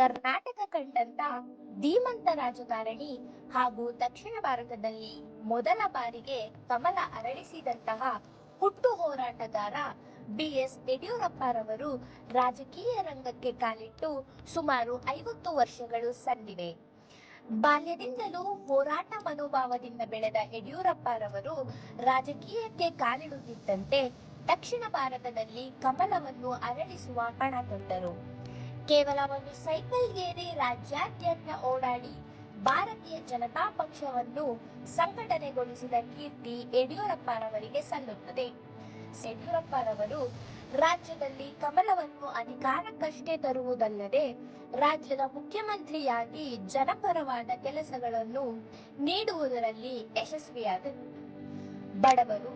ಕರ್ನಾಟಕ ಕಂಡಂತ ಧೀಮಂತ ರಾಜಕಾರಣಿ ಹಾಗೂ ದಕ್ಷಿಣ ಭಾರತದಲ್ಲಿ ಮೊದಲ ಬಾರಿಗೆ ಕಮಲ ಅರಳಿಸಿದಂತಹ ಹುಟ್ಟು ಹೋರಾಟಗಾರ BS ಯಡಿಯೂರಪ್ಪರವರು ರಾಜಕೀಯ ರಂಗಕ್ಕೆ ಕಾಲಿಟ್ಟು ಸುಮಾರು 50 ವರ್ಷಗಳು ಸಂದಿವೆ. ಬಾಲ್ಯದಿಂದಲೂ ಹೋರಾಟ ಮನೋಭಾವದಿಂದ ಬೆಳೆದ ಯಡಿಯೂರಪ್ಪರವರು ರಾಜಕೀಯಕ್ಕೆ ಕಾಲಿಡುತ್ತಿದ್ದಂತೆ ದಕ್ಷಿಣ ಭಾರತದಲ್ಲಿ ಕಮಲವನ್ನು ಅರಳಿಸುವ ಪಣ ತೊಟ್ಟರು. ಕೇವಲ ಒಂದು ಸೈಕಲ್ ಏರಿ ರಾಜ್ಯಾದ್ಯಂತ ಓಡಾಡಿ ಭಾರತೀಯ ಜನತಾ ಪಕ್ಷವನ್ನು ಸಂಘಟನೆಗೊಳಿಸಿದ ಕೀರ್ತಿ ಯಡಿಯೂರಪ್ಪರವರಿಗೆ ಸಲ್ಲುತ್ತದೆ. ಯಡಿಯೂರಪ್ಪರವರು ರಾಜ್ಯದಲ್ಲಿ ಕಮಲವನ್ನು ಅಧಿಕಾರಕ್ಕಷ್ಟೇ ತರುವುದಲ್ಲದೆ ರಾಜ್ಯದ ಮುಖ್ಯಮಂತ್ರಿಯಾಗಿ ಜನಪರವಾದ ಕೆಲಸಗಳನ್ನು ನೀಡುವುದರಲ್ಲಿ ಯಶಸ್ವಿಯಾದರು. ಬಡವರು,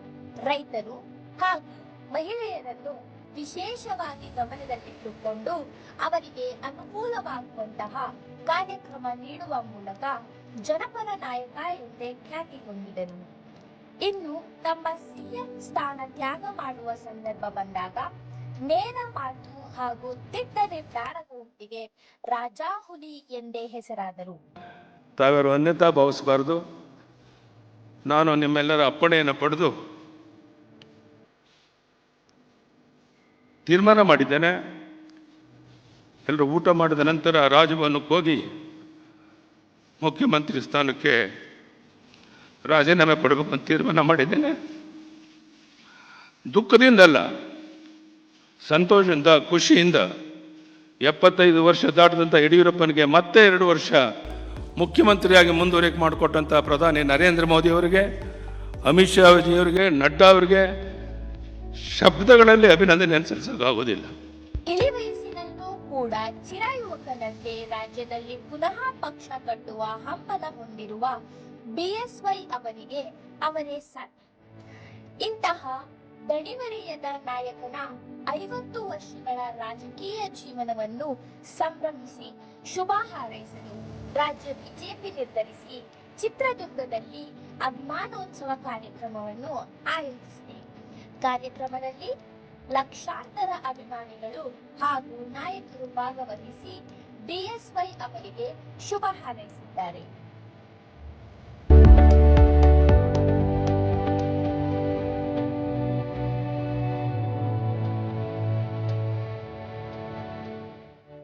ರೈತರು ಹಾಗೂ ಮಹಿಳೆಯರನ್ನು ವಿಶೇಷವಾಗಿ ಗಮನದಲ್ಲಿಟ್ಟುಕೊಂಡು ಅವರಿಗೆ ಅನುಕೂಲವಾಗುವಂತಹ ಕಾರ್ಯಕ್ರಮ ನೀಡುವ ಮೂಲಕ ಜನಪರ ನಾಯಕ ಎಂದೇ ಖ್ಯಾತಿ ಹೊಂದಿದರು. ಇನ್ನು ತಮ್ಮ CM ಸ್ಥಾನ ತ್ಯಾಗ ಮಾಡುವ ಸಂದರ್ಭ ಬಂದಾಗ ನೇರ ಮಾತು ಹಾಗೂ ದಿಟ್ಟ ನಿರ್ಧಾರದೊಂದಿಗೆ ರಾಜಾ ಹುಲಿ ಎಂದೇ ಹೆಸರಾದರು. ತಾವ್ಯಾರು ಅನ್ಯತಾ ಭಾವಿಸಬಾರದು. ನಾನು ನಿಮ್ಮೆಲ್ಲರ ಅಪ್ಪಣೆಯನ್ನು ಪಡೆದು ತೀರ್ಮಾನ ಮಾಡಿದ್ದೇನೆ. ಎಲ್ಲರೂ ಊಟ ಮಾಡಿದ ನಂತರ ರಾಜಭವನಕ್ಕೆ ಹೋಗಿ ಮುಖ್ಯಮಂತ್ರಿ ಸ್ಥಾನಕ್ಕೆ ರಾಜೀನಾಮೆ ಕೊಡಬೇಕು ಅಂತ ತೀರ್ಮಾನ ಮಾಡಿದ್ದೇನೆ. ದುಃಖದಿಂದಲ್ಲ, ಸಂತೋಷದಿಂದ, ಖುಷಿಯಿಂದ 75 ವರ್ಷ ದಾಟದಂಥ ಯಡಿಯೂರಪ್ಪನಿಗೆ ಮತ್ತೆ 2 ವರ್ಷ ಮುಖ್ಯಮಂತ್ರಿಯಾಗಿ ಮುಂದುವರಿಕೆ ಮಾಡಿಕೊಟ್ಟಂಥ ಪ್ರಧಾನಿ ನರೇಂದ್ರ ಮೋದಿ ಅವರಿಗೆ, ಅಮಿತ್ ಶಾ ಅವರಿಗೆ, ನಡ್ಡಾ ಅವರಿಗೆ ಶಬ್ದಗಳಲ್ಲಿ ಅಭಿನಂದನೆ ಸಲ್ಲಿಸೋಕ್ಕಾಗೋದಿಲ್ಲ. ಇಳಿ ವಯಸ್ಸಿನಲ್ಲೂ ಕೂಡ ಚಿರಯುವಕನಂತೆ ರಾಜ್ಯದಲ್ಲಿ ಪುನಃ ಪಕ್ಷ ಕಟ್ಟುವ ಹಂಬಲ ಹೊಂದಿರುವ BSY ಅವರಿಗೆ ಅವರೇ ಸಾಟಿ. ಇಂತಹ ದಣಿವರಿಯದ ನಾಯಕನ 50 ವರ್ಷಗಳ ರಾಜಕೀಯ ಜೀವನವನ್ನು ಸಂಭ್ರಮಿಸಿ ಶುಭ ಹಾರೈಸಲು ರಾಜ್ಯ ಬಿಜೆಪಿ ನಿರ್ಧರಿಸಿ ಚಿತ್ರದುರ್ಗದಲ್ಲಿ ಅಭಿಮಾನೋತ್ಸವ ಕಾರ್ಯಕ್ರಮವನ್ನು ಆಯೋಜಿಸಿದೆ. ಕಾರ್ಯಕ್ರಮದಲ್ಲಿ ಲಕ್ಷಾಂತರ ಅಭಿಮಾನಿಗಳು ಹಾಗೂ ನಾಯಕರು ಭಾಗವಹಿಸಿ BSY ಅವರಿಗೆ ಶುಭ ಹಾರೈಸಿದ್ದಾರೆ.